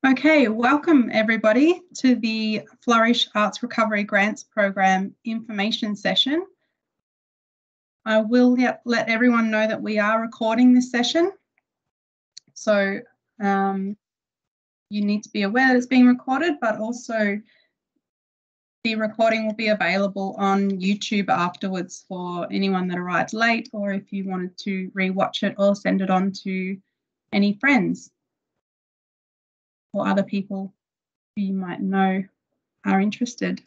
Okay, welcome everybody to the Flourish Arts Recovery Grants Program information session. I will let everyone know that we are recording this session. So you need to be aware that it's being recorded, but also the recording will be available on YouTube afterwards for anyone that arrived late, or if you wanted to rewatch it or send it on to any friends or other people who you might know are interested.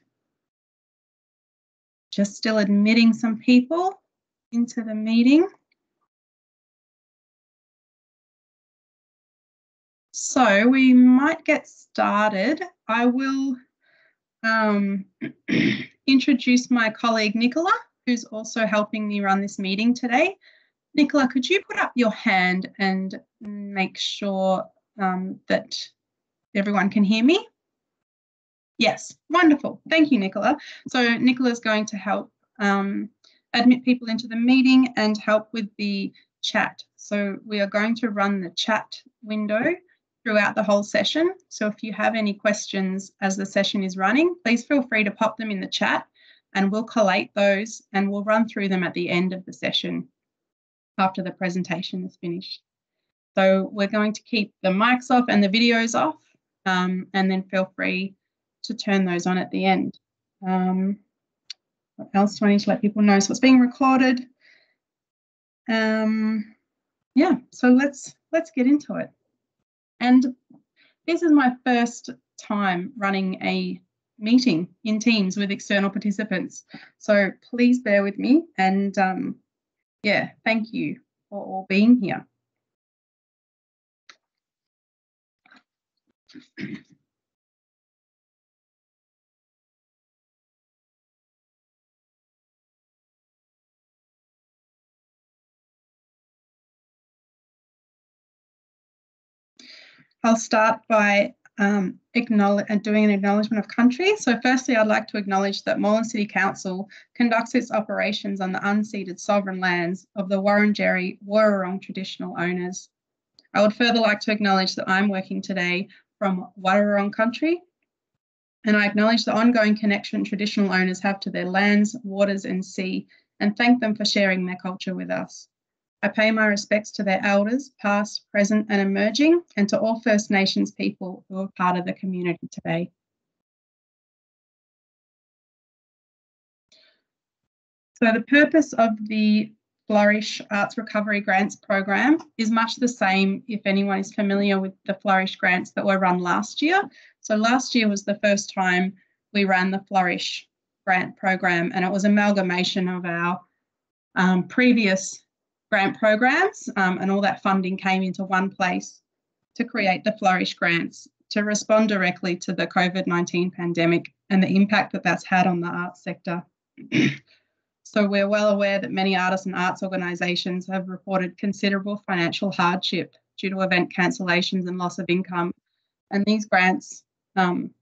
Just still admitting some people into the meeting. So we might get started. I will introduce my colleague Nicola, who's also helping me run this meeting today. Nicola, could you put up your hand and make sure that everyone can hear me? Yes, wonderful. Thank you, Nicola. So Nicola's going to help admit people into the meeting and help with the chat. So we are going to run the chat window throughout the whole session. So if you have any questions as the session is running, please feel free to pop them in the chat and we'll collate those and we'll run through them at the end of the session after the presentation is finished. So we're going to keep the mics off and the videos off and then feel free to turn those on at the end. What else do I need to let people know? So it's being recorded. Yeah, so let's get into it. And this is my first time running a meeting in Teams with external participants. So please bear with me and yeah, thank you for all being here. I'll start by doing an acknowledgement of country. So firstly, I'd like to acknowledge that Moreland City Council conducts its operations on the unceded sovereign lands of the Wurundjeri-Wurrung traditional owners. I would further like to acknowledge that I'm working today from Wurrung country, and I acknowledge the ongoing connection traditional owners have to their lands, waters and sea, and thank them for sharing their culture with us. I pay my respects to their elders, past, present and emerging, and to all First Nations people who are part of the community today. So the purpose of the Flourish Arts Recovery Grants Program is much the same if anyone is familiar with the Flourish grants that were run last year. So last year was the first time we ran the Flourish grant program, and it was an amalgamation of our previous grant programs and all that funding came into one place to create the Flourish grants to respond directly to the COVID-19 pandemic and the impact that that's had on the arts sector. So we're well aware that many artists and arts organisations have reported considerable financial hardship due to event cancellations and loss of income. And these grants, in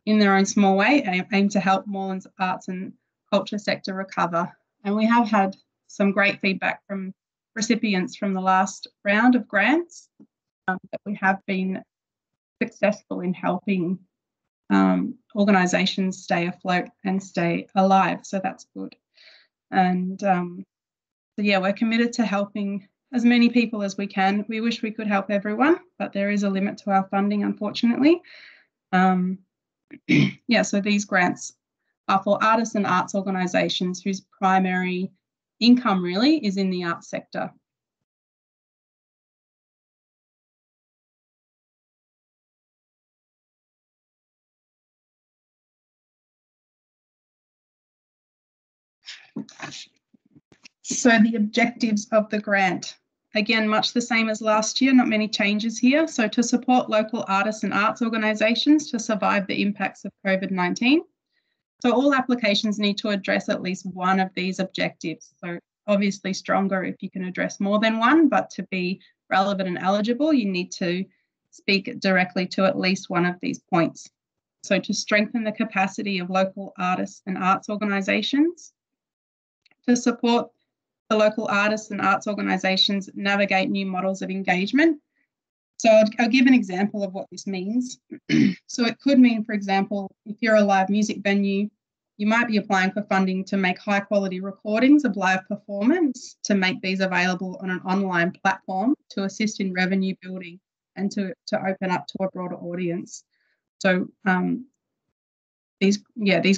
their own small way, aim to help Moreland's arts and culture sector recover. And we have had some great feedback from recipients from the last round of grants that we have been successful in helping organisations stay afloat and stay alive. So that's good. And so yeah, we're committed to helping as many people as we can. We wish we could help everyone, but there is a limit to our funding, unfortunately. Yeah, so these grants are for artists and arts organisations whose primary income really is in the arts sector. So the objectives of the grant, again, much the same as last year, not many changes here. So to support local artists and arts organisations to survive the impacts of COVID-19. So all applications need to address at least one of these objectives. So obviously stronger if you can address more than one, but to be relevant and eligible, you need to speak directly to at least one of these points. So to strengthen the capacity of local artists and arts organisations, to support the local artists and arts organisations navigate new models of engagement So I'll give an example of what this means. So it could mean, for example, if you're a live music venue, you might be applying for funding to make high quality recordings of live performance, to make these available on an online platform to assist in revenue building and to open up to a broader audience. So these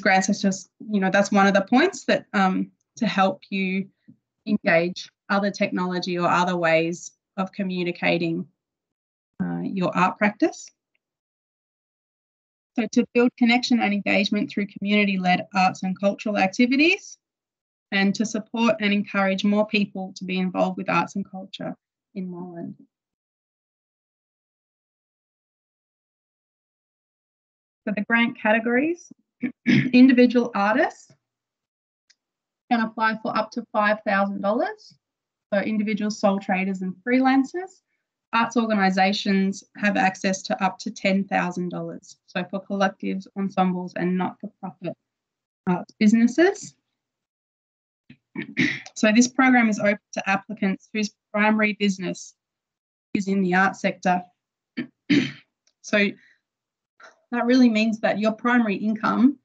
grants are just, that's one of the points that to help you engage other technology or other ways of communicating your art practice. So to build connection and engagement through community-led arts and cultural activities, and to support and encourage more people to be involved with arts and culture in Moreland. So the grant categories, individual artists can apply for up to $5,000. So individual sole traders and freelancers. Arts organisations have access to up to $10,000. So for collectives, ensembles and not-for-profit arts businesses. So this program is open to applicants whose primary business is in the arts sector. So that really means that your primary income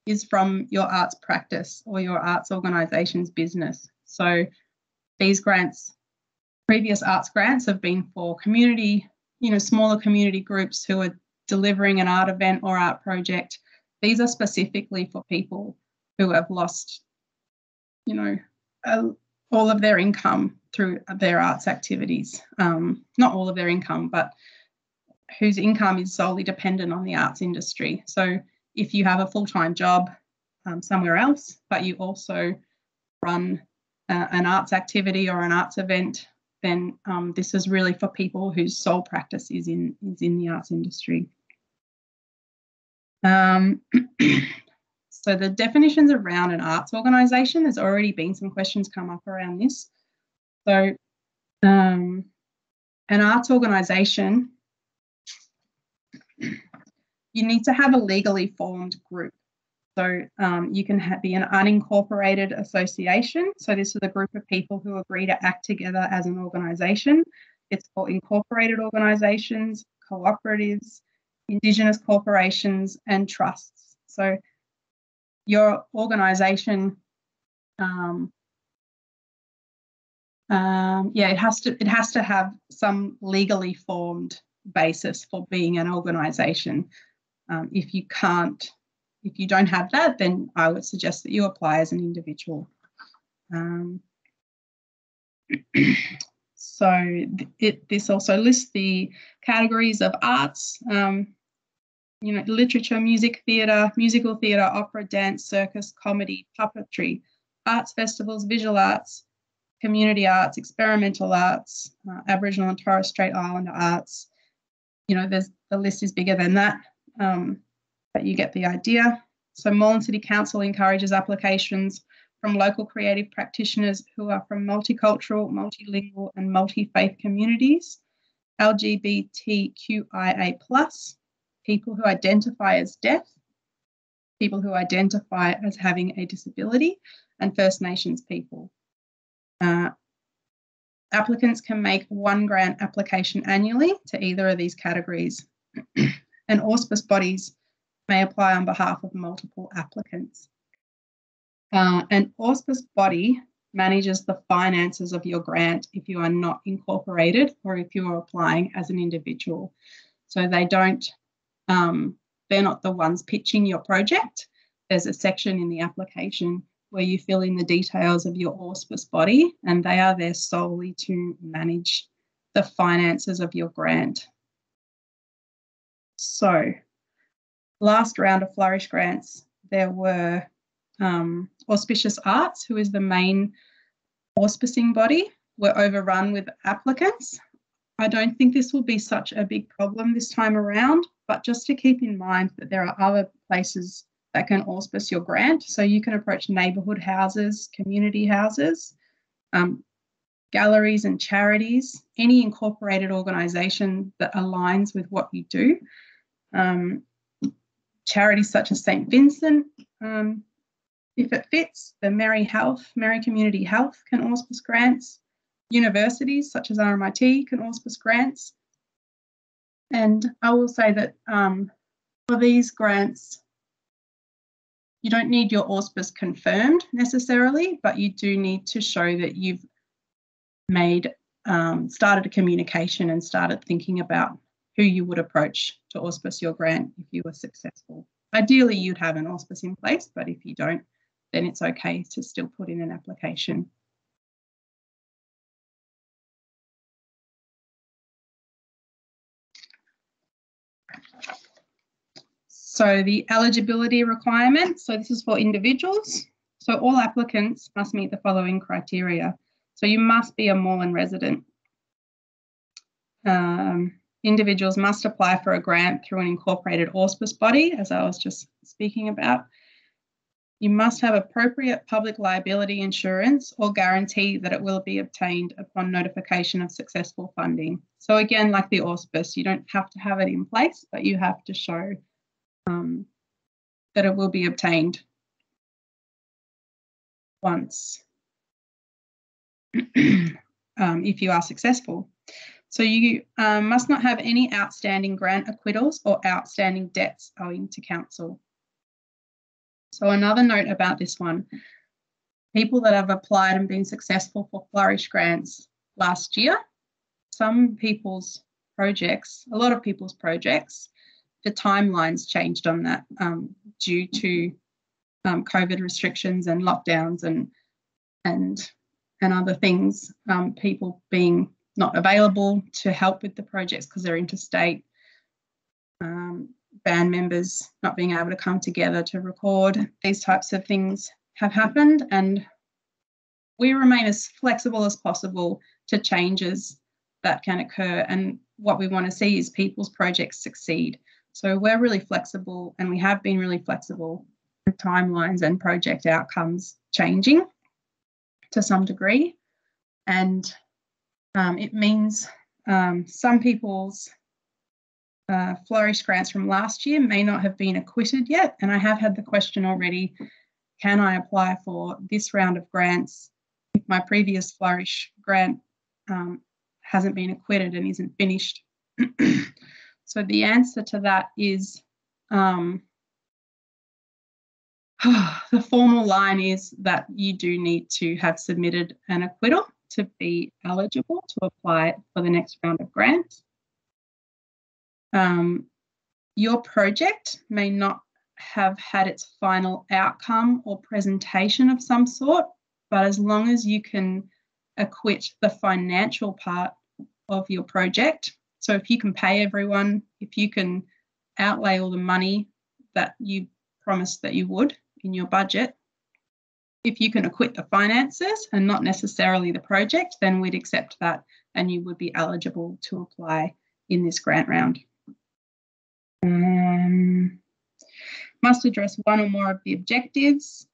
is from your arts practice or your arts organisation's business. So these grants, previous arts grants, have been for community, smaller community groups who are delivering an art event or art project. These are specifically for people who have lost, all of their income through their arts activities. Not all of their income, but whose income is solely dependent on the arts industry. So if you have a full-time job somewhere else, but you also run an arts activity or an arts event, then this is really for people whose sole practice is in the arts industry. So the definitions around an arts organisation, there's already been some questions come up around this. So an arts organisation, you need to have a legally formed group. So you can be an unincorporated association. So this is a group of people who agree to act together as an organisation. It's for incorporated organisations, cooperatives, Indigenous corporations and trusts. So your organisation, it has to have some legally formed basis for being an organisation. If you don't have that, then I would suggest that you apply as an individual. So this also lists the categories of arts, literature, music, theatre, musical theatre, opera, dance, circus, comedy, puppetry, arts festivals, visual arts, community arts, experimental arts, Aboriginal and Torres Strait Islander arts. The list is bigger than that, but you get the idea. So Moreland City Council encourages applications from local creative practitioners who are from multicultural, multilingual and multi-faith communities, LGBTQIA+, people who identify as deaf, people who identify as having a disability, and First Nations people. Applicants can make one grant application annually to either of these categories, and auspice bodies may apply on behalf of multiple applicants. An auspice body manages the finances of your grant if you are not incorporated or if you are applying as an individual. So they don't, they're not the ones pitching your project. There's a section in the application where you fill in the details of your auspice body, and they are there solely to manage the finances of your grant. So last round of Flourish grants, there were Auspicious Arts, who is the main auspicing body, were overrun with applicants. I don't think this will be such a big problem this time around, but just to keep in mind that there are other places that can auspice your grant. So you can approach neighbourhood houses, community houses, galleries and charities, any incorporated organisation that aligns with what you do. Charities such as St. Vincent, if it fits, the Merri Community Health can auspice grants. Universities such as RMIT can auspice grants. And I will say that for these grants, you don't need your auspice confirmed necessarily, but you do need to show that you've started a communication and started thinking about who you would approach to auspice your grant if you were successful. Ideally, you'd have an auspice in place, but if you don't, then it's okay to still put in an application. So the eligibility requirements, so this is for individuals. So all applicants must meet the following criteria. So you must be a Moreland resident. Individuals must apply for a grant through an incorporated auspice body, as I was just speaking about. You must have appropriate public liability insurance or guarantee that it will be obtained upon notification of successful funding. So again, like the auspice, you don't have to have it in place, but you have to show that it will be obtained once if you are successful. So you must not have any outstanding grant acquittals or outstanding debts owing to council. So another note about this one, people that have applied and been successful for Flourish grants last year, some people's projects, a lot of people's projects, the timelines changed on that due to COVID restrictions and lockdowns and other things, people being not available to help with the projects because they're interstate, band members not being able to come together to record. These types of things have happened, and we remain as flexible as possible to changes that can occur, and what we want to see is people's projects succeed. So we're really flexible, and we have been really flexible with timelines and project outcomes changing to some degree, and it means some people's Flourish grants from last year may not have been acquitted yet, and I have had the question already, can I apply for this round of grants if my previous Flourish grant hasn't been acquitted and isn't finished? So the answer to that is the formal line is that you do need to have submitted an acquittal to be eligible to apply for the next round of grants. Your project may not have had its final outcome or presentation of some sort, but as long as you can acquit the financial part of your project, so if you can pay everyone, if you can outlay all the money that you promised that you would in your budget, if you can acquit the finances and not necessarily the project, then we'd accept that and you would be eligible to apply in this grant round. Must address one or more of the objectives,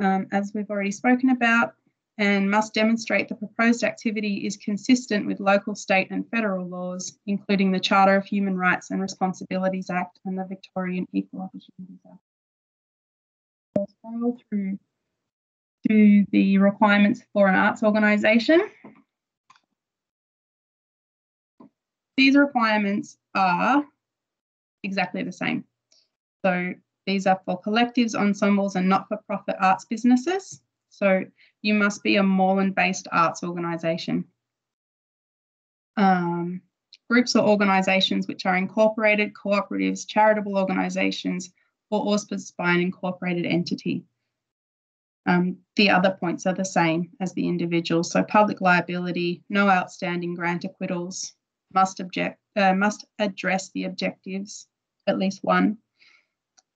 as we've already spoken about, and must demonstrate the proposed activity is consistent with local, state and federal laws, including the Charter of Human Rights and Responsibilities Act and the Victorian Equal Opportunities Act. I'll scroll through to the requirements for an arts organisation. These requirements are exactly the same. So these are for collectives, ensembles and not-for-profit arts businesses. So you must be a Moreland-based arts organisation. Groups or organisations which are incorporated, cooperatives, charitable organisations or auspiced by an incorporated entity. The other points are the same as the individual. So public liability, no outstanding grant acquittals, must address the objectives, at least one,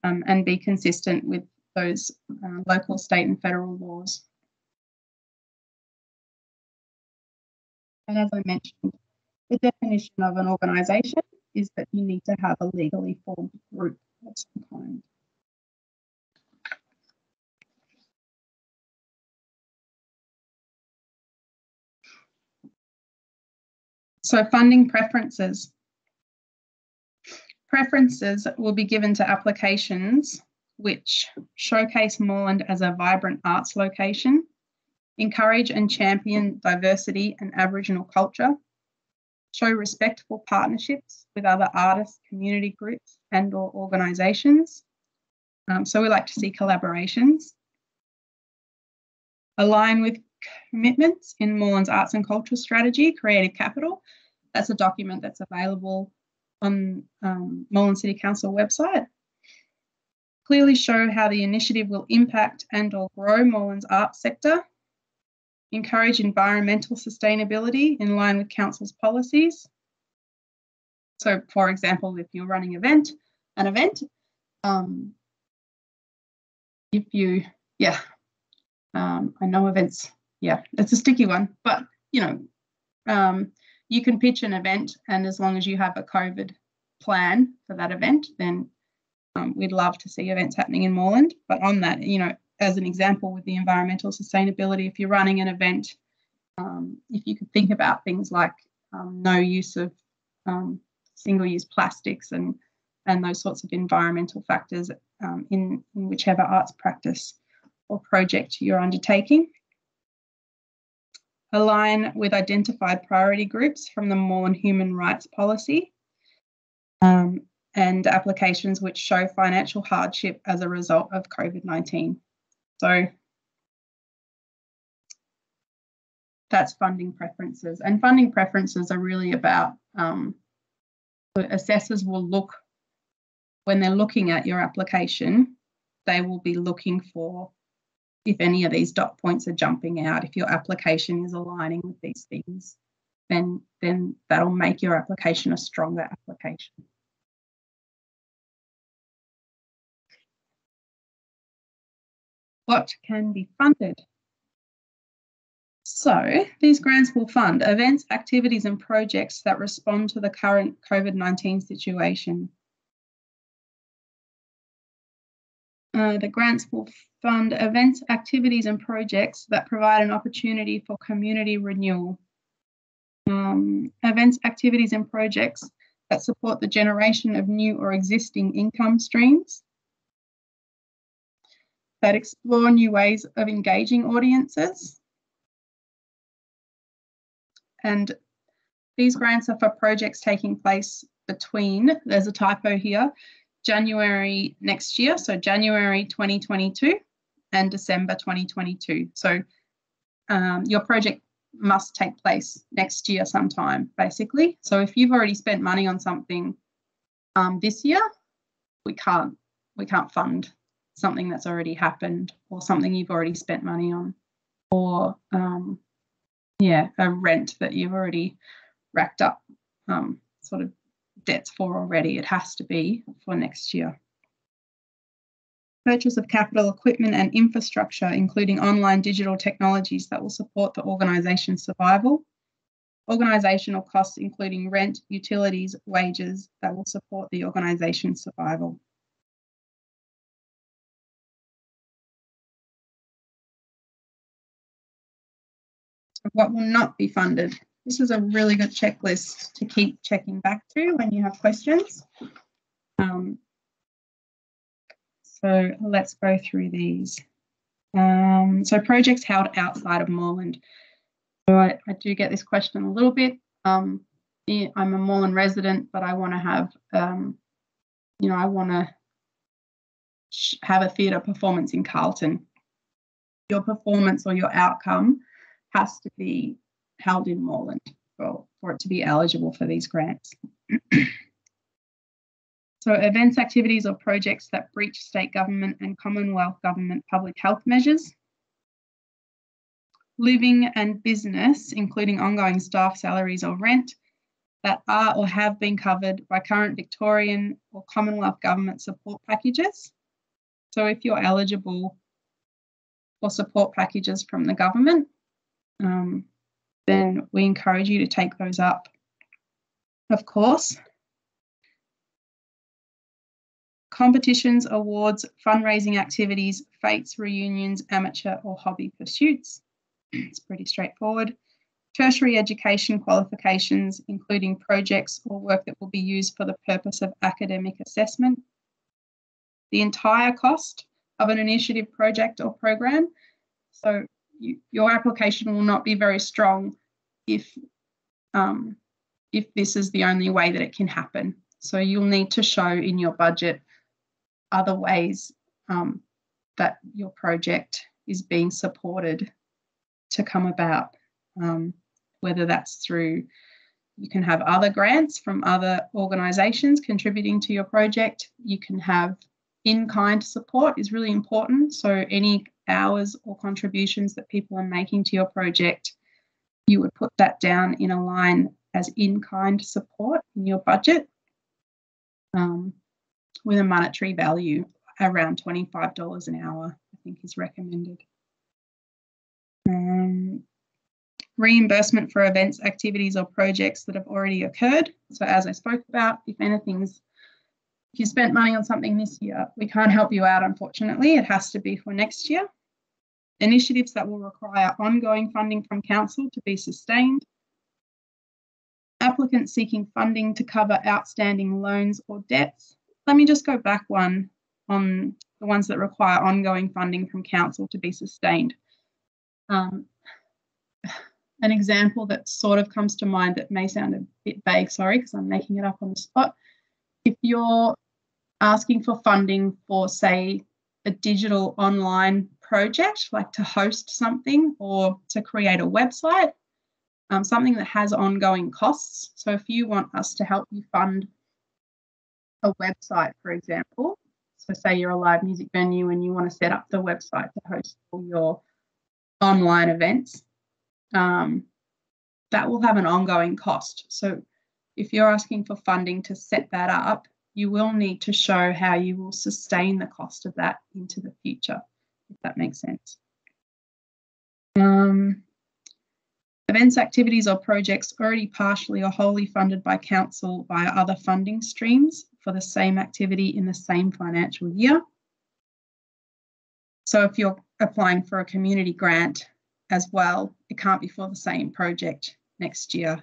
and be consistent with those local, state and federal laws. And as I mentioned, the definition of an organisation is that you need to have a legally formed group of some kind. So funding preferences. Preferences will be given to applications which showcase Moreland as a vibrant arts location, encourage and champion diversity and Aboriginal culture, Show respectful partnerships with other artists, community groups and or organisations. So we like to see collaborations. Align with commitments in Moreland's Arts and Culture Strategy, Creative Capital. That's a document that's available on Moreland City Council website. Clearly show how the initiative will impact and or grow Moreland's arts sector. Encourage environmental sustainability in line with Council's policies. So, for example, if you're running an event, if you, I know events, it's a sticky one, but, you can pitch an event, and as long as you have a COVID plan for that event, then we'd love to see events happening in Moreland. But on that, as an example with the environmental sustainability, if you're running an event, if you could think about things like no use of single-use plastics and those sorts of environmental factors in whichever arts practice or project you're undertaking. Align with identified priority groups from the Moreland Human Rights Policy and applications which show financial hardship as a result of COVID-19. So that's funding preferences. And funding preferences are really about, assessors will look, when they're looking at your application, they will be looking for if any of these dot points are jumping out. If your application is aligning with these things, then that'll make your application a stronger application. What can be funded? So these grants will fund events, activities and projects that respond to the current COVID-19 situation. The grants will fund events, activities and projects that provide an opportunity for community renewal. Events, activities and projects that support the generation of new or existing income streams, that explore new ways of engaging audiences. And these grants are for projects taking place between, there's a typo here, January next year, so January 2022 and December 2022. So your project must take place next year sometime, basically. So if you've already spent money on something this year, we can't fund something that's already happened or something you've already spent money on, or a rent that you've already racked up sort of debts for already. It has to be for next year. Purchase of capital equipment and infrastructure, including online digital technologies that will support the organisation's survival. Organisational costs, including rent, utilities, wages, that will support the organisation's survival. What will not be funded? This is a really good checklist to keep checking back to when you have questions. So let's go through these. So projects held outside of Moreland. So I do get this question a little bit. I'm a Moreland resident, but I want to have, I want to have a theatre performance in Carlton. Your performance or your outcome has to be held in Moreland for it to be eligible for these grants. So events, activities or projects that breach state government and Commonwealth government public health measures. Living and business, including ongoing staff salaries or rent, that are or have been covered by current Victorian or Commonwealth government support packages. So if you're eligible for support packages from the government, then we encourage you to take those up, of course. Competitions, awards, fundraising activities, fetes, reunions, amateur or hobby pursuits. It's pretty straightforward. Tertiary education qualifications, including projects or work that will be used for the purpose of academic assessment. The entire cost of an initiative, project or program. So your application will not be very strong if if this is the only way that it can happen. So you'll need to show in your budget other ways that your project is being supported to come about, whether that's through, you can have other grants from other organisations contributing to your project. You can have in-kind support is really important. So any hours or contributions that people are making to your project, you would put that down in a line as in-kind support in your budget, with a monetary value around $25 an hour, I think is recommended. Reimbursement for events, activities or projects that have already occurred. So as I spoke about, if you spent money on something this year, we can't help you out, unfortunately. It has to be for next year. Initiatives that will require ongoing funding from council to be sustained. Applicants seeking funding to cover outstanding loans or debts. Let me just go back one on the ones that require ongoing funding from council to be sustained. An example that sort of comes to mind that may sound a bit vague, sorry, because I'm making it up on the spot. If you're asking for funding for, say, a digital online project, like to host something or to create a website, something that has ongoing costs. So if you want us to help you fund a website, for example, so say you're a live music venue and you want to set up the website to host all your online events, that will have an ongoing cost. So if you're asking for funding to set that up, you will need to show how you will sustain the cost of that into the future, if that makes sense. Events, activities or projects already partially or wholly funded by council via other funding streams for the same activity in the same financial year. So if you're applying for a community grant as well, it can't be for the same project next year.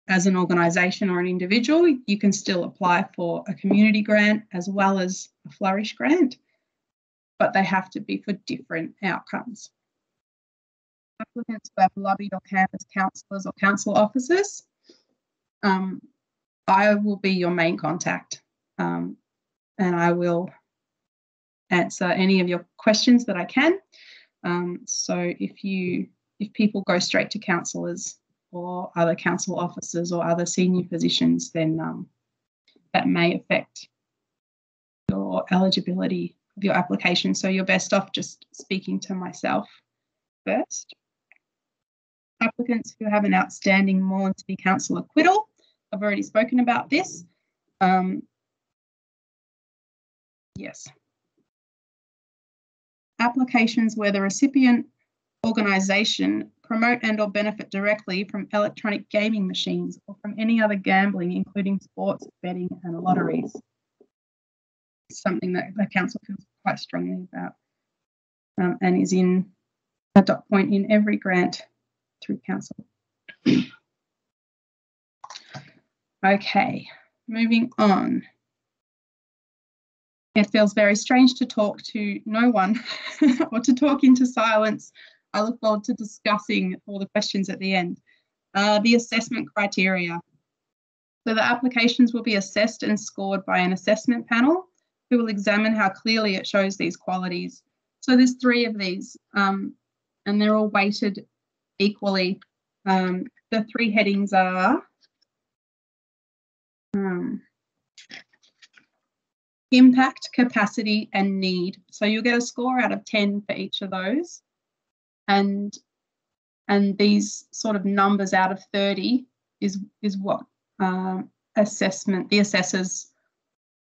As an organisation or an individual, you can still apply for a community grant as well as a Flourish grant, but they have to be for different outcomes. Applicants who have lobbied or canvassed councillors or council officers, I will be your main contact, and I will answer any of your questions that I can. So if people go straight to councillors or other council officers or other senior positions, then that may affect your eligibility of your application. So you're best off just speaking to myself first. Applicants who have an outstanding Moreland City Council acquittal. I've already spoken about this. Yes. Applications where the recipient organisation promote and or benefit directly from electronic gaming machines or from any other gambling, including sports, betting and lotteries. It's something that the council feels quite strongly about, and is in a dot point in every grant through council. Okay, moving on. It feels very strange to talk to no one or to talk into silence. I look forward to discussing all the questions at the end. The assessment criteria. So the applications will be assessed and scored by an assessment panel who will examine how clearly it shows these qualities. So there's 3 of these, and they're all weighted equally. The 3 headings are impact, capacity and need. So you'll get a score out of 10 for each of those. And these sort of numbers out of 30 is what the assessors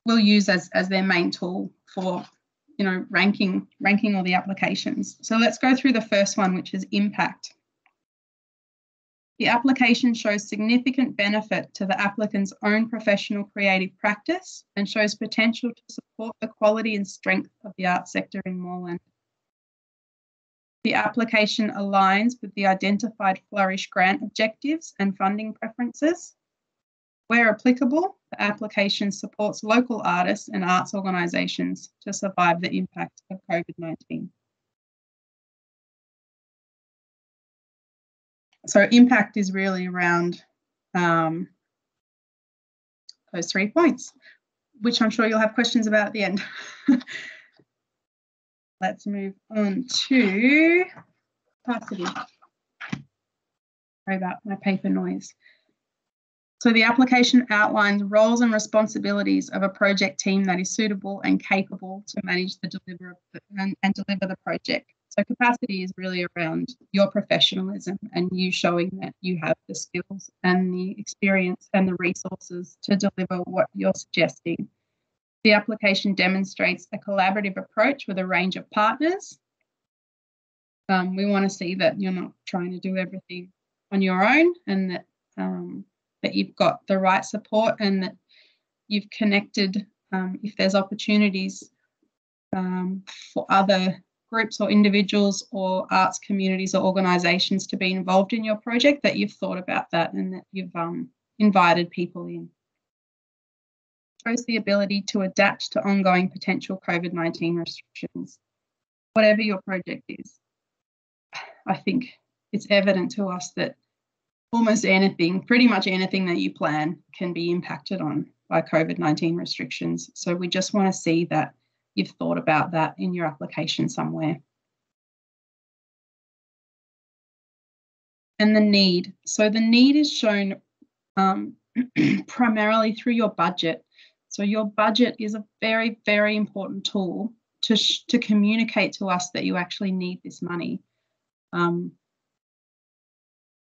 will use as their main tool for, you know, ranking all the applications. So let's go through the first one, which is impact. The application shows significant benefit to the applicant's own professional creative practice and shows potential to support the quality and strength of the arts sector in Moreland. The application aligns with the identified Flourish grant objectives and funding preferences. Where applicable, the application supports local artists and arts organisations to survive the impact of COVID-19. So impact is really around those 3 points, which I'm sure you'll have questions about at the end. Let's move on to capacity. Sorry about my paper noise. So the application outlines roles and responsibilities of a project team that is suitable and capable to manage the deliver the project. So capacity is really around your professionalism and you showing that you have the skills and the experience and the resources to deliver what you're suggesting. The application demonstrates a collaborative approach with a range of partners. We want to see that you're not trying to do everything on your own, and that that you've got the right support, and that you've connected if there's opportunities for other groups or individuals or arts communities or organisations to be involved in your project, that you've thought about that and that you've invited people in. Shows the ability to adapt to ongoing potential COVID-19 restrictions. Whatever your project is, I think it's evident to us that almost anything, pretty much anything that you plan can be impacted on by COVID-19 restrictions. So we just want to see that you've thought about that in your application somewhere. And the need. So the need is shown primarily through your budget. So your budget is a very, very important tool to communicate to us that you actually need this money.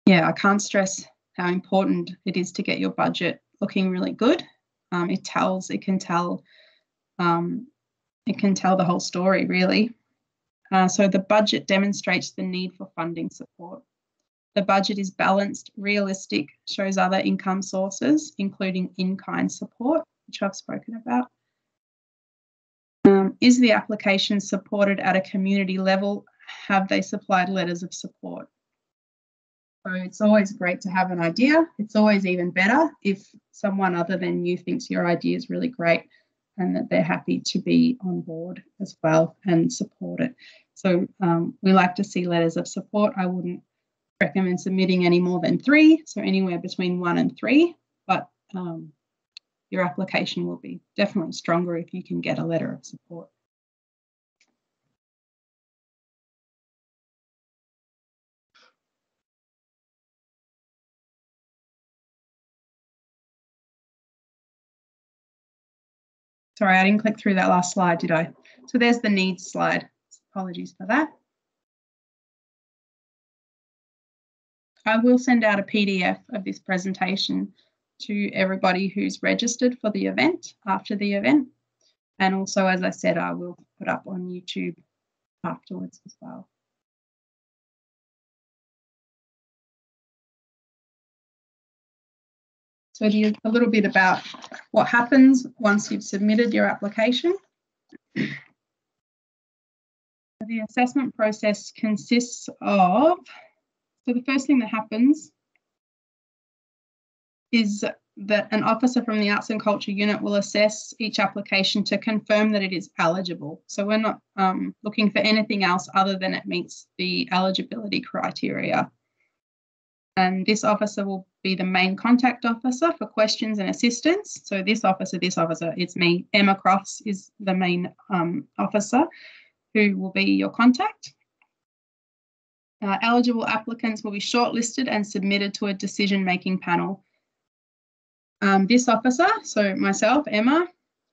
Yeah, I can't stress how important it is to get your budget looking really good. It can tell the whole story, really. So the budget demonstrates the need for funding support. The budget is balanced, realistic, shows other income sources, including in-kind support, which I've spoken about. Is the application supported at a community level? Have they supplied letters of support? So it's always great to have an idea. It's always even better if someone other than you thinks your idea is really great and that they're happy to be on board as well and support it. So we like to see letters of support. I wouldn't recommend submitting any more than 3, so anywhere between 1 and 3, but your application will be definitely stronger if you can get a letter of support. Sorry, I didn't click through that last slide, did I? So there's the needs slide. Apologies for that. I will send out a PDF of this presentation to everybody who's registered for the event after the event. And also, as I said, I will put up on YouTube afterwards as well. So a little bit about what happens once you've submitted your application. The assessment process consists of, so the first thing that happens is that an officer from the Arts and Culture unit will assess each application to confirm that it is eligible. So we're not looking for anything else other than it meets the eligibility criteria. And this officer will be the main contact officer for questions and assistance. So this officer, it's me. Emma Crofts is the main officer who will be your contact. Eligible applicants will be shortlisted and submitted to a decision-making panel. This officer, so myself, Emma,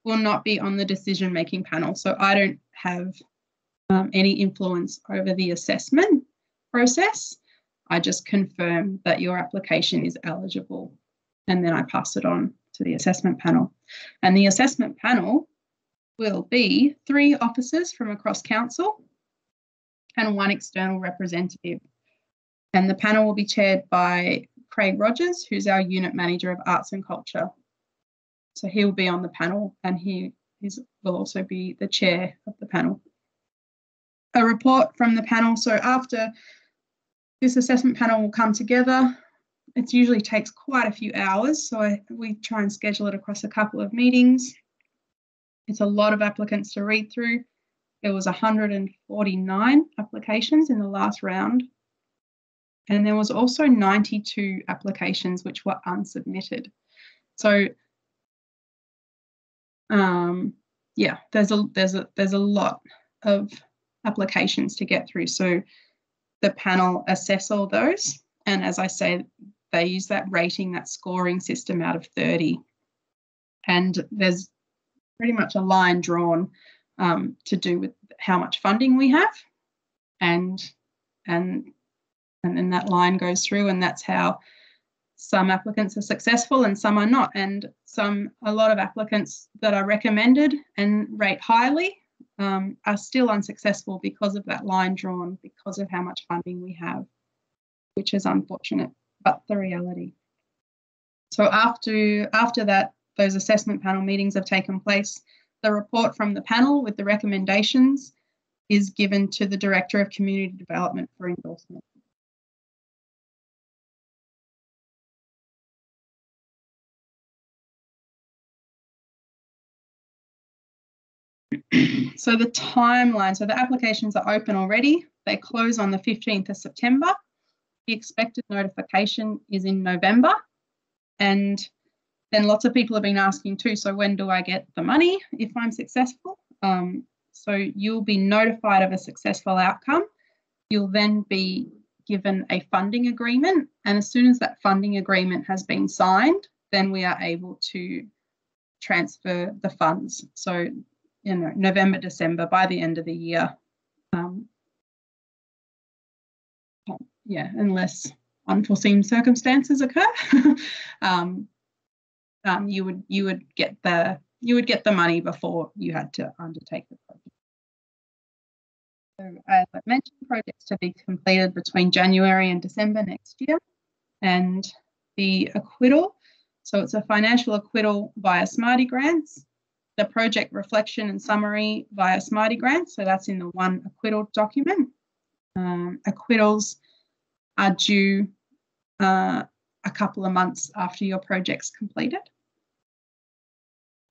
will not be on the decision-making panel. So I don't have any influence over the assessment process. I just confirm that your application is eligible, and then I pass it on to the assessment panel. And the assessment panel will be 3 officers from across council and 1 external representative. And the panel will be chaired by Craig Rogers, who's our unit manager of arts and culture. So he will be on the panel, and he will also be the chair of the panel. A report from the panel. So after this assessment panel will come together, it usually takes quite a few hours. So we try and schedule it across a couple of meetings. It's a lot of applicants to read through. There was 149 applications in the last round. And there was also 92 applications which were unsubmitted. So yeah, there's a lot of applications to get through. So the panel assess all those, and as I say, they use that rating, that scoring system out of 30, and there's pretty much a line drawn to do with how much funding we have, and then that line goes through, and that's how some applicants are successful and some are not. And a lot of applicants that are recommended and rate highly are still unsuccessful because of that line drawn, because of how much funding we have, which is unfortunate, but the reality. So after that, those assessment panel meetings have taken place, the report from the panel with the recommendations is given to the Director of Community Development for endorsement. So the timeline, so the applications are open already. They close on the 15th of September. The expected notification is in November. And then lots of people have been asking too, so when do I get the money if I'm successful? So you'll be notified of a successful outcome. You'll then be given a funding agreement. And as soon as that funding agreement has been signed, then we are able to transfer the funds. So, you know, November, December, by the end of the year. Yeah, unless unforeseen circumstances occur, you would get the money before you had to undertake the project. So as I mentioned, projects to be completed between January and December next year, and the acquittal. So it's a financial acquittal via Smarty Grants, the project reflection and summary via Smarty Grants. So that's in the one acquittal document. Acquittals are due a couple of months after your project's completed.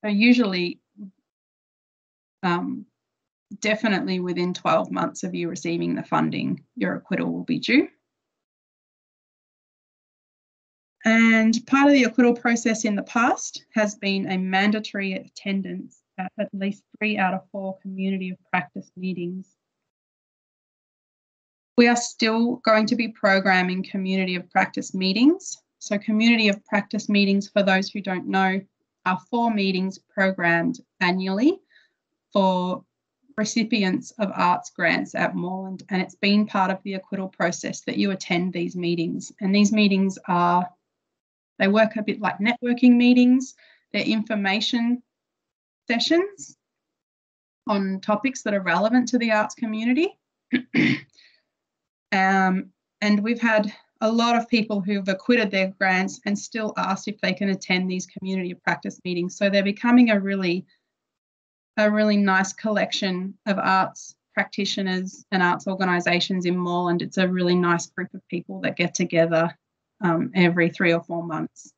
So usually, definitely within 12 months of you receiving the funding, your acquittal will be due. And part of the acquittal process in the past has been a mandatory attendance at least 3 out of 4 community of practice meetings. We are still going to be programming community of practice meetings. So community of practice meetings, for those who don't know, are 4 meetings programmed annually for recipients of arts grants at Moreland. And it's been part of the acquittal process that you attend these meetings. And these meetings they work a bit like networking meetings. They're information sessions on topics that are relevant to the arts community. And we've had a lot of people who've acquitted their grants and still asked if they can attend these community of practice meetings. So they're becoming a really nice collection of arts practitioners and arts organisations in Moreland. It's a really nice group of people that get together every 3 or 4 months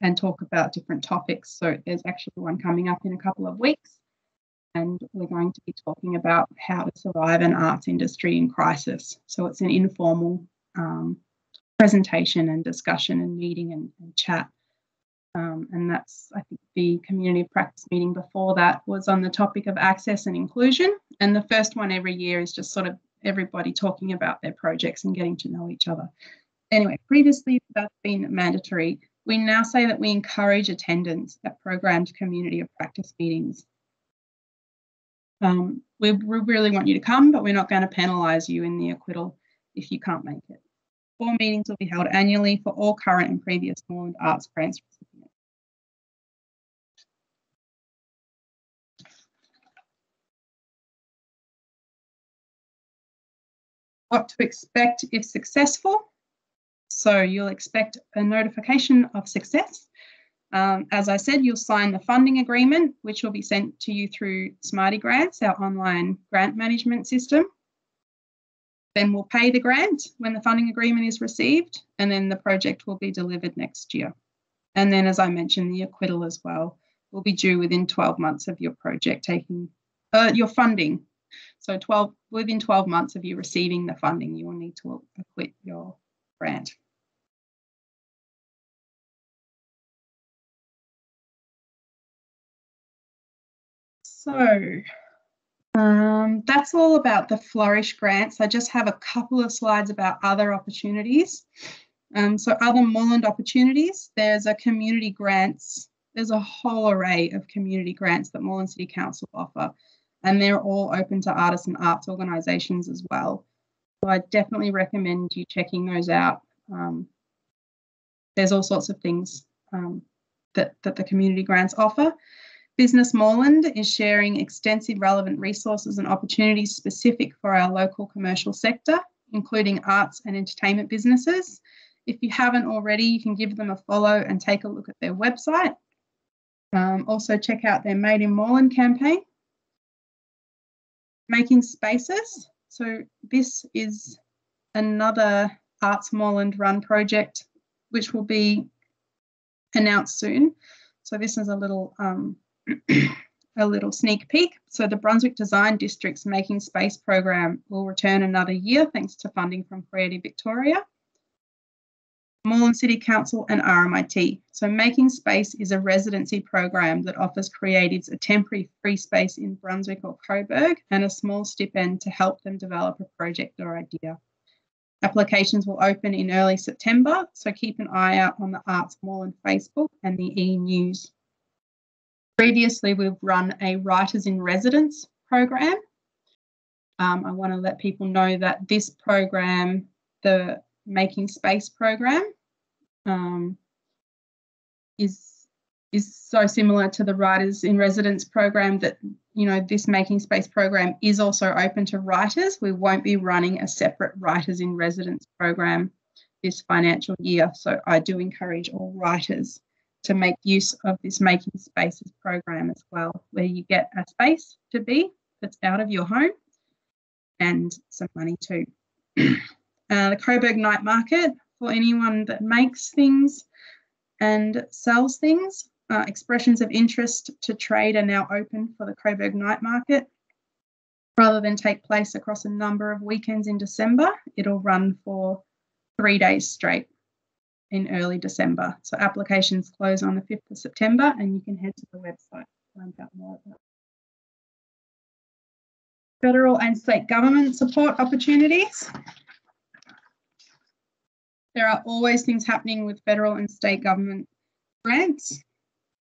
and talk about different topics. So there's actually one coming up in a couple of weeks, and we're going to be talking about how to survive an arts industry in crisis. So it's an informal presentation and discussion and meeting and chat. And that's, I think, the community of practice meeting before that was on the topic of access and inclusion. And the first one every year is just sort of everybody talking about their projects and getting to know each other. Anyway, previously that's been mandatory. We now say that we encourage attendance at programmed community of practice meetings. We really want you to come, but we're not going to penalise you in the acquittal if you can't make it. 4 meetings will be held annually for all current and previous Moreland Arts Grants recipients. What to expect if successful. So you'll expect a notification of success. As I said, you'll sign the funding agreement, which will be sent to you through Smarty Grants, our online grant management system. Then we'll pay the grant when the funding agreement is received, and then the project will be delivered next year. And then, as I mentioned, the acquittal as well will be due within 12 months of your project taking your funding. So within 12 months of you receiving the funding, you will need to acquit your grant. So that's all about the Flourish grants. I just have a couple of slides about other opportunities. So other Moreland opportunities, there's a community grants. There's a whole array of community grants that Moreland City Council offer, and they're all open to artists and arts organisations as well. So I definitely recommend you checking those out. There's all sorts of things that the community grants offer. Business Moreland is sharing extensive relevant resources and opportunities specific for our local commercial sector, including arts and entertainment businesses. If you haven't already, you can give them a follow and take a look at their website. Also check out their Made in Moreland campaign. Making Spaces. So this is another Arts Moreland run project, which will be announced soon. So this is a little sneak peek. So the Brunswick Design District's Making Space program will return another year thanks to funding from Creative Victoria, Moreland City Council and RMIT. So Making Space is a residency program that offers creatives a temporary free space in Brunswick or Coburg and a small stipend to help them develop a project or idea. Applications will open in early September, so keep an eye out on the Arts Moreland Facebook and the e-news. Previously, we've run a Writers in Residence program. I want to let people know that this program, the Making Space program, is so similar to the Writers in Residence program that, you know, this Making Space program is also open to writers. We won't be running a separate Writers in Residence program this financial year. So I do encourage all writers to make use of this Making Spaces program as well, where you get a space to be that's out of your home and some money too. The Coburg Night Market, for anyone that makes things and sells things. Expressions of interest to trade are now open for the Coburg Night Market. Rather than take place across a number of weekends in December, it'll run for 3 days straight in early December. So applications close on the 5th of September and you can head to the website to find out more about it. Federal and state government support opportunities. There are always things happening with federal and state government grants.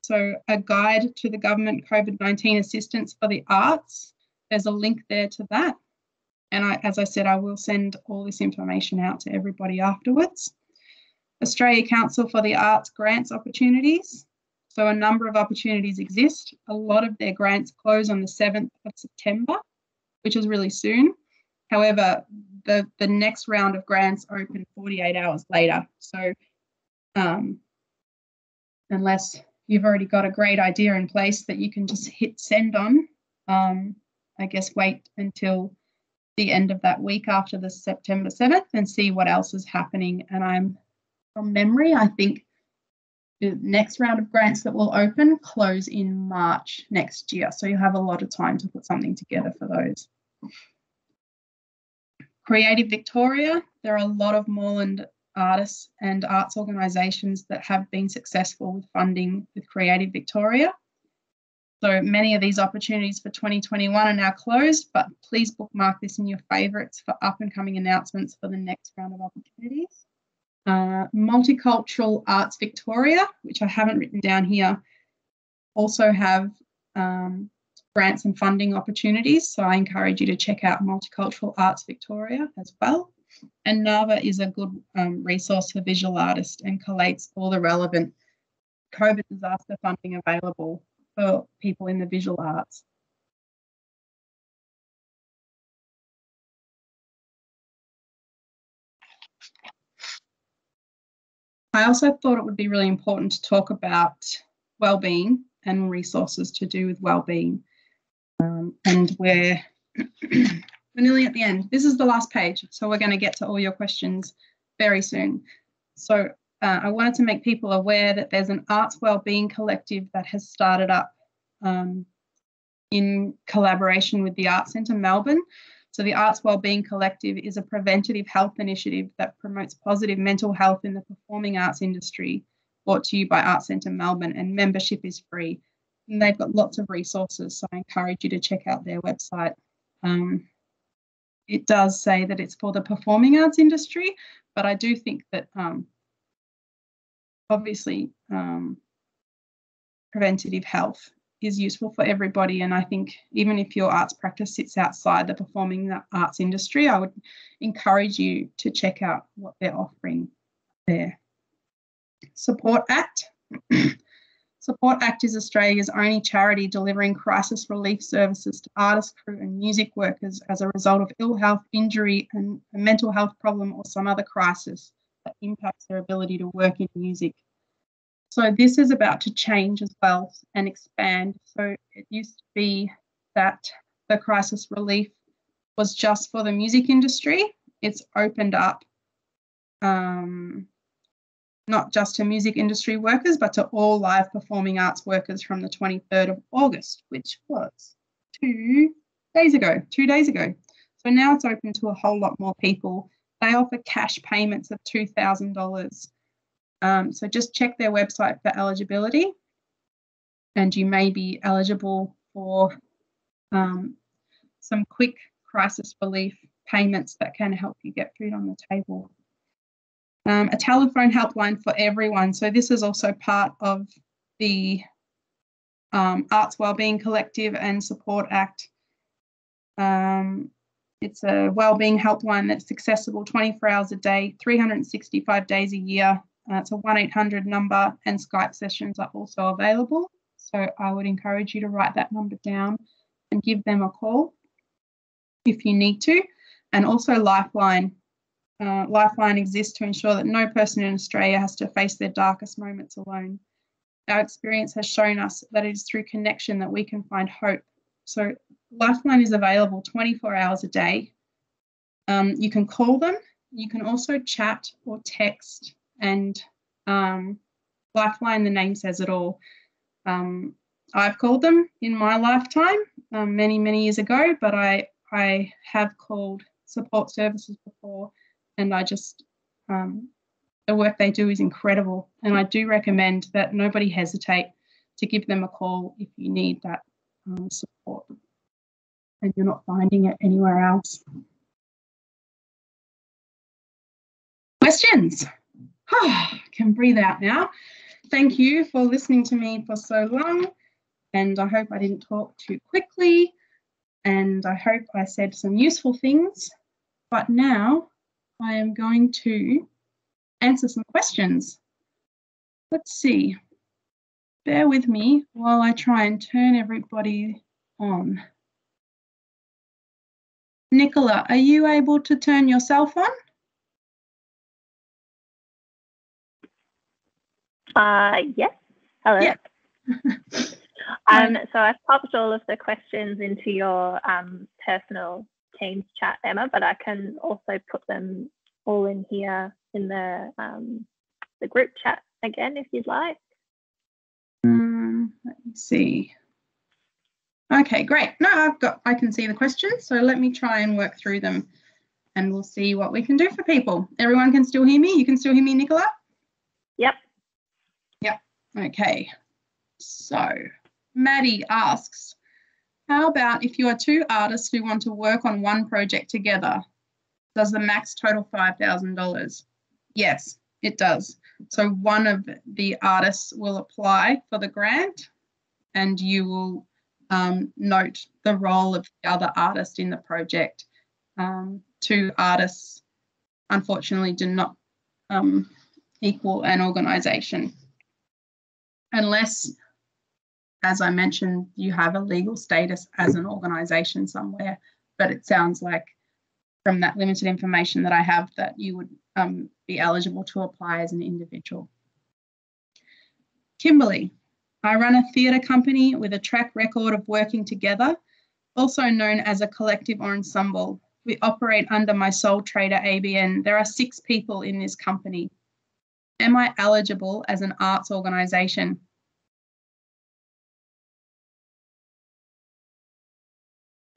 So a guide to the government COVID-19 assistance for the arts. There's a link there to that. And as I said, I will send all this information out to everybody afterwards. Australia Council for the Arts grants opportunities. So a number of opportunities exist. A lot of their grants close on the 7th of September, which is really soon. However, the next round of grants open 48 hours later. So unless you've already got a great idea in place that you can just hit send on, I guess wait until the end of that week after the September 7th and see what else is happening. And from memory, I think the next round of grants that will open close in March next year. So you have a lot of time to put something together for those. Creative Victoria, there are a lot of Moreland artists and arts organisations that have been successful with funding with Creative Victoria. So many of these opportunities for 2021 are now closed, but please bookmark this in your favourites for up and coming announcements for the next round of opportunities. Multicultural Arts Victoria, which I haven't written down here, also have grants and funding opportunities. So I encourage you to check out Multicultural Arts Victoria as well. And NAVA is a good resource for visual artists and collates all the relevant COVID disaster funding available for people in the visual arts. I also thought it would be really important to talk about wellbeing and resources to do with wellbeing. And we're nearly at the end. This is the last page, so we're going to get to all your questions very soon. So I wanted to make people aware that there's an arts wellbeing collective that has started up in collaboration with the Arts Centre Melbourne. So the Arts Wellbeing Collective is a preventative health initiative that promotes positive mental health in the performing arts industry, brought to you by Arts Centre Melbourne, and membership is free. And they've got lots of resources, so I encourage you to check out their website. It does say that it's for the performing arts industry, but I do think that obviously preventative health is useful for everybody. And I think even if your arts practice sits outside the performing arts industry, I would encourage you to check out what they're offering there. Support Act. Support Act is Australia's only charity delivering crisis relief services to artists, crew and music workers as a result of ill health, injury and a mental health problem or some other crisis that impacts their ability to work in music. So this is about to change as well and expand. So it used to be that the crisis relief was just for the music industry. It's opened up not just to music industry workers, but to all live performing arts workers from the 23rd of August, which was 2 days ago. So now it's open to a whole lot more people. They offer cash payments of $2,000. So just check their website for eligibility, and you may be eligible for some quick crisis relief payments that can help you get food on the table. A telephone helpline for everyone. So this is also part of the Arts Wellbeing Collective and Support Act. It's a wellbeing helpline that's accessible 24 hours a day, 365 days a year. It's a 1-800 number, and Skype sessions are also available. So I would encourage you to write that number down and give them a call if you need to. And also Lifeline. Lifeline exists to ensure that no person in Australia has to face their darkest moments alone. Our experience has shown us that it is through connection that we can find hope. So Lifeline is available 24 hours a day. You can call them. You can also chat or text, and Lifeline, the name says it all. I've called them in my lifetime many, many years ago, but I have called support services before, and I just, the work they do is incredible. And I do recommend that nobody hesitate to give them a call if you need that support and you're not finding it anywhere else. Questions? I can breathe out now. Thank you for listening to me for so long, and I hope I didn't talk too quickly, and I hope I said some useful things. But now I am going to answer some questions. Let's see. Bear with me while I try and turn everybody on. Nicola, are you able to turn yourself on? Yes. Hello. Yeah. So I've popped all of the questions into your personal Teams chat, Emma, but I can also put them all in here in the group chat again if you'd like. Let me see. Okay, great. No, I can see the questions, so let me try and work through them, and we'll see what we can do for people. Everyone can still hear me? You can still hear me, Nicola? Yep. Yep. Okay. So Maddie asks, how about if you are two artists who want to work on one project together? Does the max total $5,000? Yes, it does. So one of the artists will apply for the grant, and you will note the role of the other artist in the project. Two artists, unfortunately, do not equal an organisation, unless, as I mentioned, you have a legal status as an organisation somewhere. But it sounds like from that limited information that I have that you would be eligible to apply as an individual. Kimberly, I run a theatre company with a track record of working together, also known as a collective or ensemble. We operate under my sole trader ABN. There are 6 people in this company. Am I eligible as an arts organisation?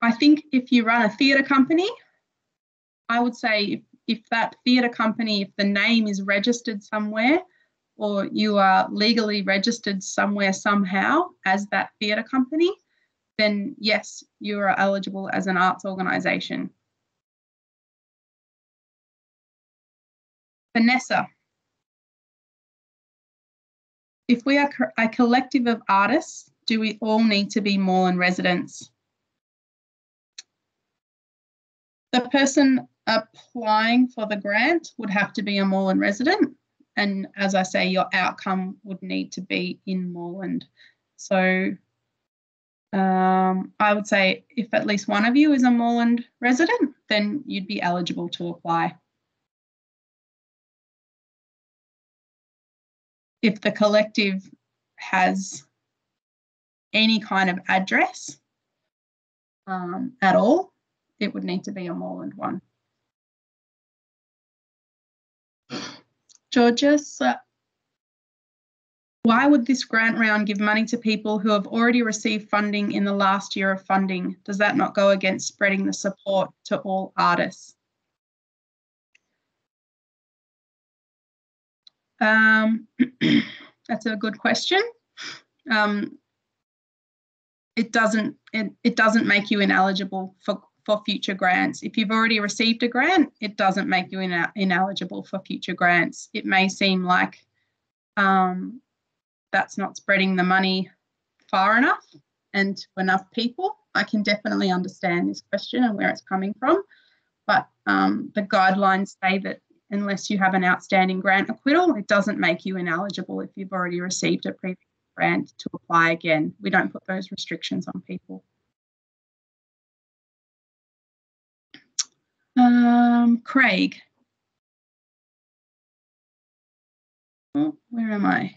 I think if you run a theatre company, I would say if that theatre company, if the name is registered somewhere or you are legally registered somewhere somehow as that theatre company, then yes, you are eligible as an arts organisation. Vanessa, if we are a collective of artists, do we all need to be Moreland residents? The person applying for the grant would have to be a Moreland resident. And as I say, your outcome would need to be in Moreland. So I would say if at least one of you is a Moreland resident, then you'd be eligible to apply. If the collective has any kind of address at all, it would need to be a Moreland one. Georges, why would this grant round give money to people who have already received funding in the last year of funding? Does that not go against spreading the support to all artists? That's a good question. It doesn't make you ineligible for future grants. If you've already received a grant, it doesn't make you ineligible for future grants. It may seem like that's not spreading the money far enough and to enough people. I can definitely understand this question and where it's coming from, but the guidelines say that unless you have an outstanding grant acquittal, it doesn't make you ineligible if you've already received a previous grant to apply again. We don't put those restrictions on people. Craig. Oh, where am I?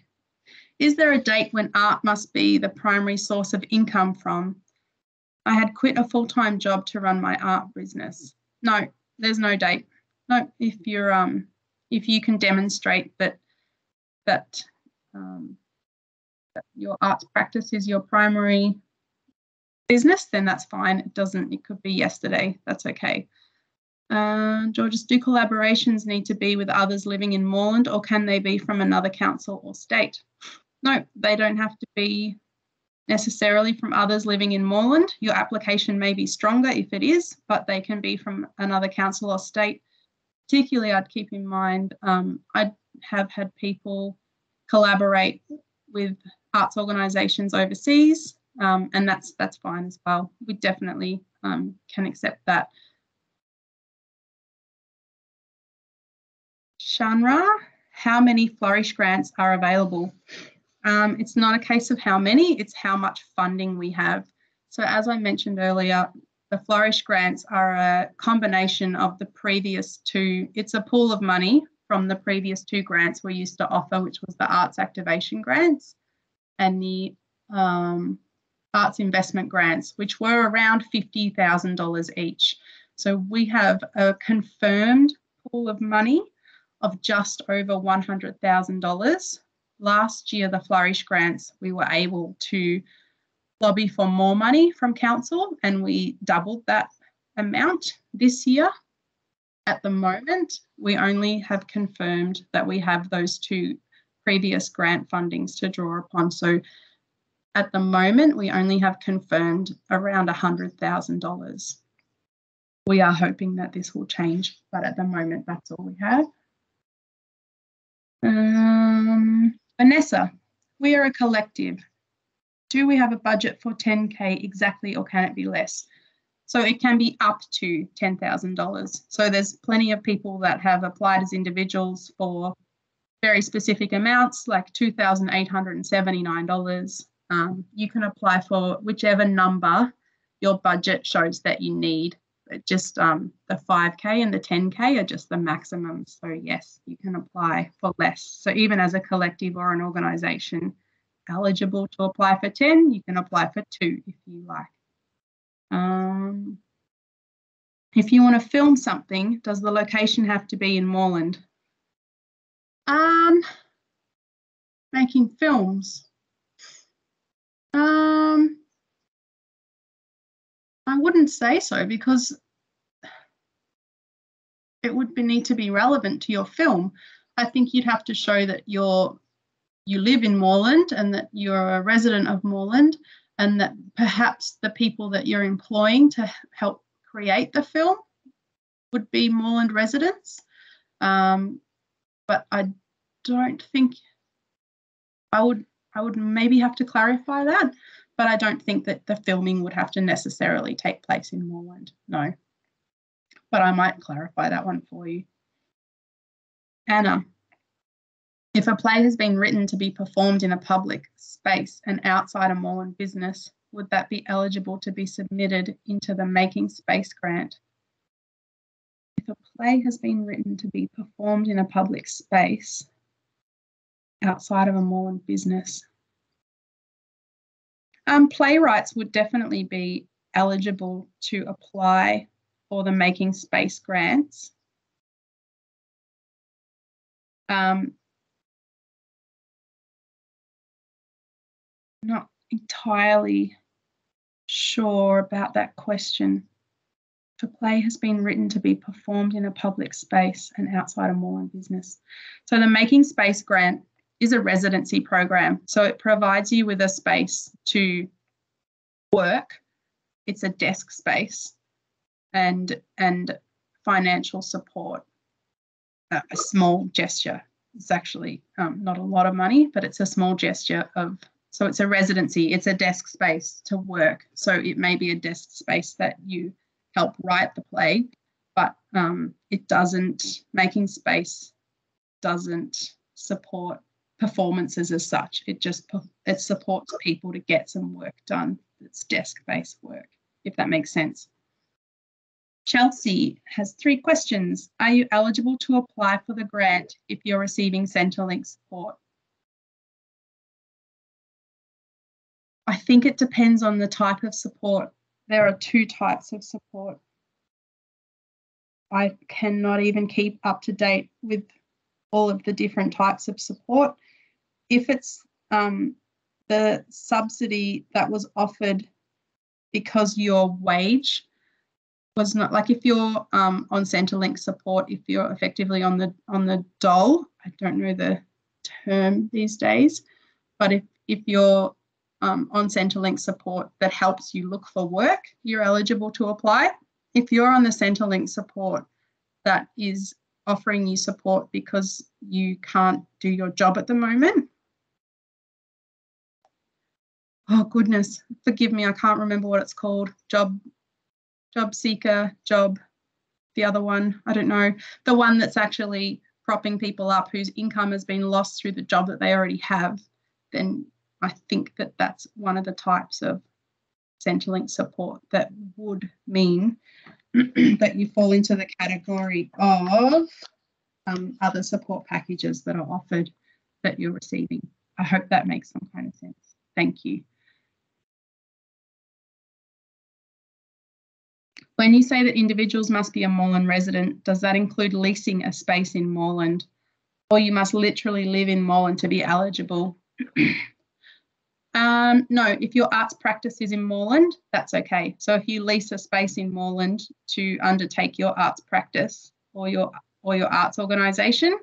Is there a date when art must be the primary source of income from? I had quit a full-time job to run my art business. No, there's no date. No, if you can demonstrate that your arts practice is your primary business, then that's fine. It could be yesterday. That's okay. Georges, do collaborations need to be with others living in Moreland, or can they be from another council or state? No, they don't have to be necessarily from others living in Moreland. Your application may be stronger if it is, but they can be from another council or state. Particularly, I'd keep in mind, I have had people collaborate with arts organisations overseas, and that's fine as well. We definitely can accept that. Shanra, how many Flourish grants are available? It's not a case of how many, it's how much funding we have. So as I mentioned earlier, the Flourish grants are a combination of the previous two. It's a pool of money from the previous two grants we used to offer, which was the Arts Activation Grants and the Arts Investment Grants, which were around $50,000 each. So we have a confirmed pool of money of just over $100,000. Last year, the Flourish grants, we were able to lobby for more money from council and we doubled that amount this year. At the moment, we only have confirmed that we have those two previous grant fundings to draw upon. So at the moment, we only have confirmed around $100,000. We are hoping that this will change, but at the moment, that's all we have. Vanessa, we are a collective. Do we have a budget for 10K exactly, or can it be less? So it can be up to $10,000. So there's plenty of people that have applied as individuals for very specific amounts, like $2,879. You can apply for whichever number your budget shows that you need. Just the 5K and the 10K are just the maximum. So yes, you can apply for less. So even as a collective or an organisation eligible to apply for 10, you can apply for 2 if you like. If you want to film something, does the location have to be in Moreland? Making films. I wouldn't say so, because it would need to be relevant to your film. I think you'd have to show that you live in Moreland and that you're a resident of Moreland, and that perhaps the people that you're employing to help create the film would be Moreland residents. But I don't think I would maybe have to clarify that, but I don't think that the filming would have to necessarily take place in Moreland, no. But I might clarify that one for you. Anna, if a play has been written to be performed in a public space and outside a Moreland business, would that be eligible to be submitted into the Making Space grant? If a play has been written to be performed in a public space outside of a Moreland business, playwrights would definitely be eligible to apply for the Making Space grants. Not entirely sure about that question. If a play has been written to be performed in a public space and outside a Moreland business. So the Making Space grant is a residency program. So it provides you with a space to work. It's a desk space and financial support. A small gesture. It's actually not a lot of money, but it's a small gesture of, so it's a residency, it's a desk space to work. So it may be a desk space that you help write the play, but it doesn't, Making Space doesn't support performances as such. It supports people to get some work done. It's desk-based work, if that makes sense. Chelsea has 3 questions. Are you eligible to apply for the grant if you're receiving Centrelink support? I think it depends on the type of support. There are 2 types of support. I cannot even keep up to date with all of the different types of support. If it's the subsidy that was offered because your wage was not, like if you're on Centrelink support, if you're effectively on the dole, I don't know the term these days, but if you're on Centrelink support that helps you look for work, you're eligible to apply. If you're on the Centrelink support that is offering you support because you can't do your job at the moment, oh goodness, forgive me, I can't remember what it's called, job seeker, the other one, I don't know, the one that's actually propping people up whose income has been lost through the job that they already have, then I think that that's one of the types of Centrelink support that would mean that you fall into the category of other support packages that are offered that you're receiving. I hope that makes some kind of sense. Thank you. When you say that individuals must be a Moreland resident, does that include leasing a space in Moreland, or you must literally live in Moreland to be eligible? No, if your arts practice is in Moreland, that's okay. So if you lease a space in Moreland to undertake your arts practice or your arts organisation,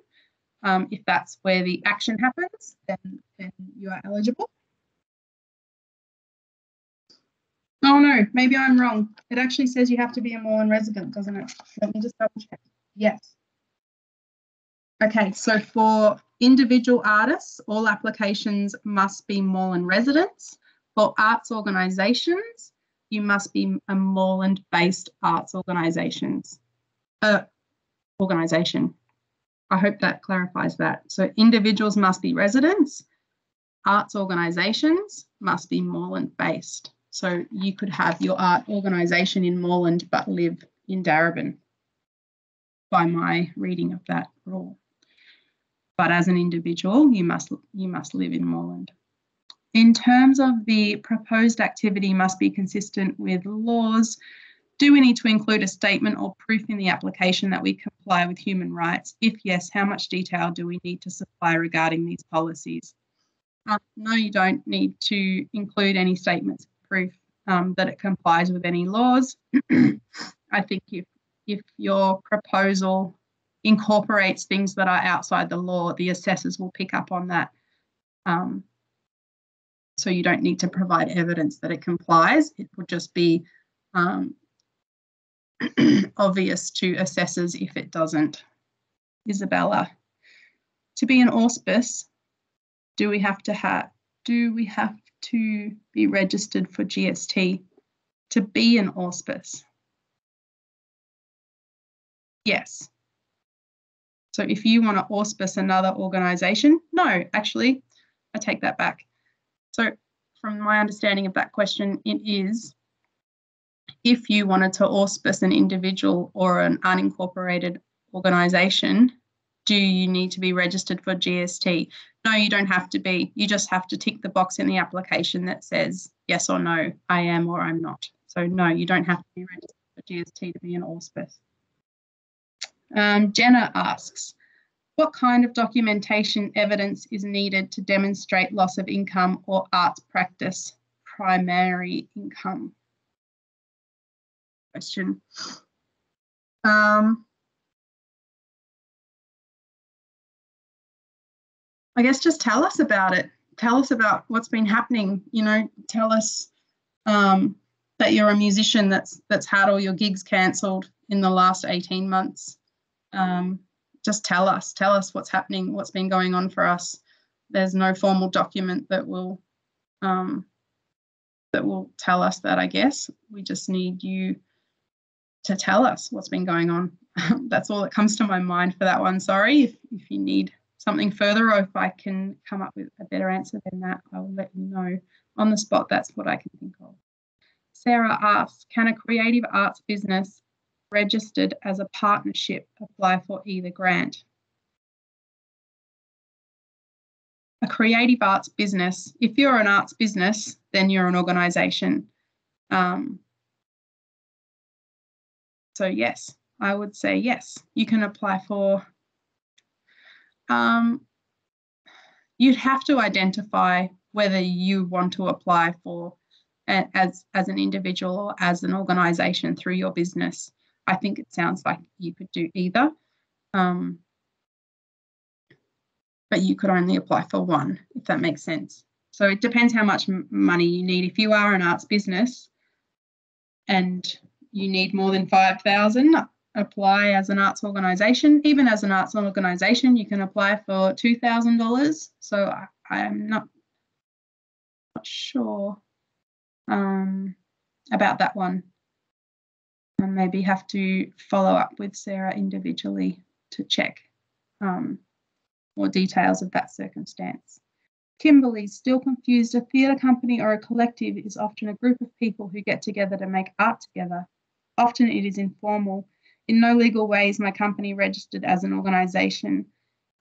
if that's where the action happens, then you are eligible. Oh no, maybe I'm wrong. It actually says you have to be a Moreland resident, doesn't it? Let me just double check. Yes. Okay, so for individual artists, all applications must be Moreland residents. For arts organisations, you must be a Moreland-based arts organisation. I hope that clarifies that. So individuals must be residents. Arts organisations must be Moreland-based. So you could have your art organisation in Moreland but live in Darebin by my reading of that rule. But as an individual, you must live in Moreland. In terms of the proposed activity must be consistent with laws, do we need to include a statement or proof in the application that we comply with human rights? If yes, how much detail do we need to supply regarding these policies? No, you don't need to include any statements of proof. that it complies with any laws. I think if your proposal incorporates things that are outside the law, the assessors will pick up on that. So you don't need to provide evidence that it complies. It would just be obvious to assessors if it doesn't. Isabella, to be an auspice, do we have to be registered for GST to be an auspice? Yes. So if you want to auspice another organisation, no, actually, I take that back. So from my understanding of that question, it is if you wanted to auspice an individual or an unincorporated organisation, do you need to be registered for GST? No, you don't have to be. You just have to tick the box in the application that says yes or no, I am or I'm not. So no, you don't have to be registered for GST to be an auspice. Jenna asks, what kind of documentation evidence is needed to demonstrate loss of income or arts practice primary income? Question. I guess just tell us about it. Tell us about what's been happening. You know, tell us that you're a musician that's had all your gigs cancelled in the last 18 months. Just tell us what's happening, what's been going on for us. There's no formal document that will tell us that, I guess. We just need you to tell us what's been going on. That's all that comes to my mind for that one. Sorry, if you need something further or if I can come up with a better answer than that, I will let you know on the spot. That's what I can think of. Sarah asks, can a creative arts business registered as a partnership apply for either grant? A creative arts business, if you're an arts business, then you're an organisation. So yes, I would say yes, you can apply for, you'd have to identify whether you want to apply for as an individual or as an organisation through your business. I think it sounds like you could do either, but you could only apply for one, if that makes sense. So it depends how much money you need. If you are an arts business and you need more than $5,000, apply as an arts organisation. Even as an arts organisation, you can apply for $2,000. So I'm not sure about that one. And maybe have to follow up with Sarah individually to check more details of that circumstance. Kimberly's still confused. A theatre company or a collective is often a group of people who get together to make art together. Often it is informal. In no legal way is my company registered as an organisation.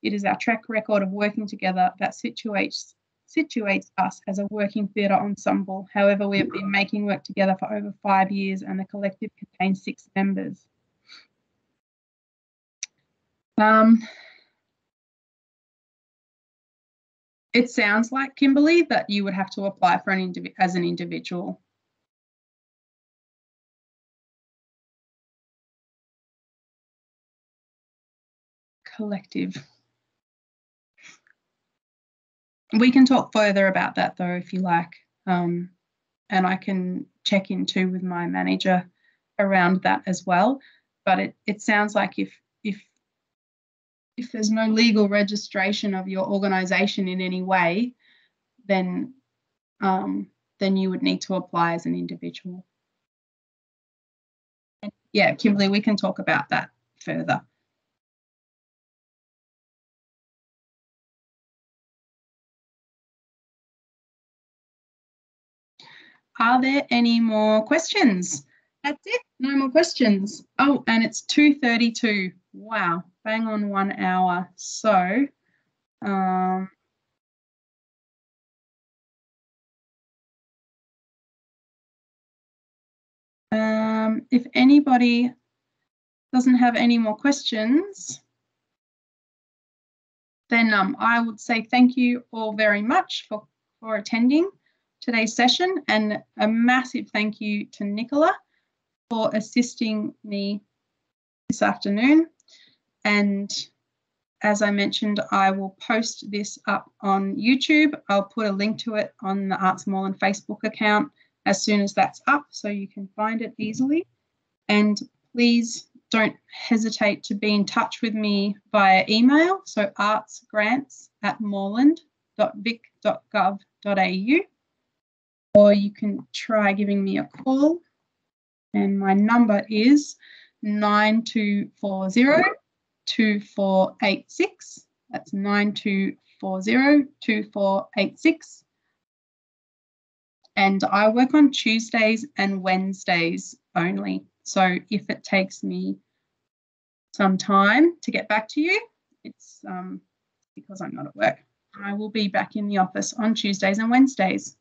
It is our track record of working together that situates us as a working theatre ensemble. However, we have been making work together for over 5 years and the collective contains 6 members. It sounds like, Kimberly, that you would have to apply for as an individual. Collective. We can talk further about that though, if you like, and I can check in too with my manager around that as well. But it sounds like if there's no legal registration of your organisation in any way, then you would need to apply as an individual. And yeah, Kimberly, we can talk about that further. Are there any more questions? That's it, no more questions. Oh, and it's 2:32. Wow, bang on 1 hour. So, if anybody doesn't have any more questions, then I would say thank you all very much for attending. today's session, and a massive thank you to Nicola for assisting me this afternoon. And as I mentioned, I will post this up on YouTube. I'll put a link to it on the Arts Moreland Facebook account as soon as that's up, so you can find it easily. And please don't hesitate to be in touch with me via email, so artsgrants@moreland.vic.gov.au, or you can try giving me a call, and my number is 9240-2486. That's 9240-2486. And I work on Tuesdays and Wednesdays only. So if it takes me some time to get back to you, it's because I'm not at work. I will be back in the office on Tuesdays and Wednesdays.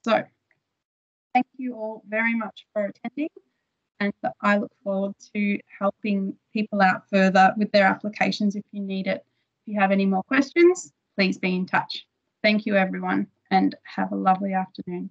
So thank you all very much for attending, and I look forward to helping people out further with their applications if you need it. If you have any more questions, please be in touch. Thank you, everyone, and have a lovely afternoon.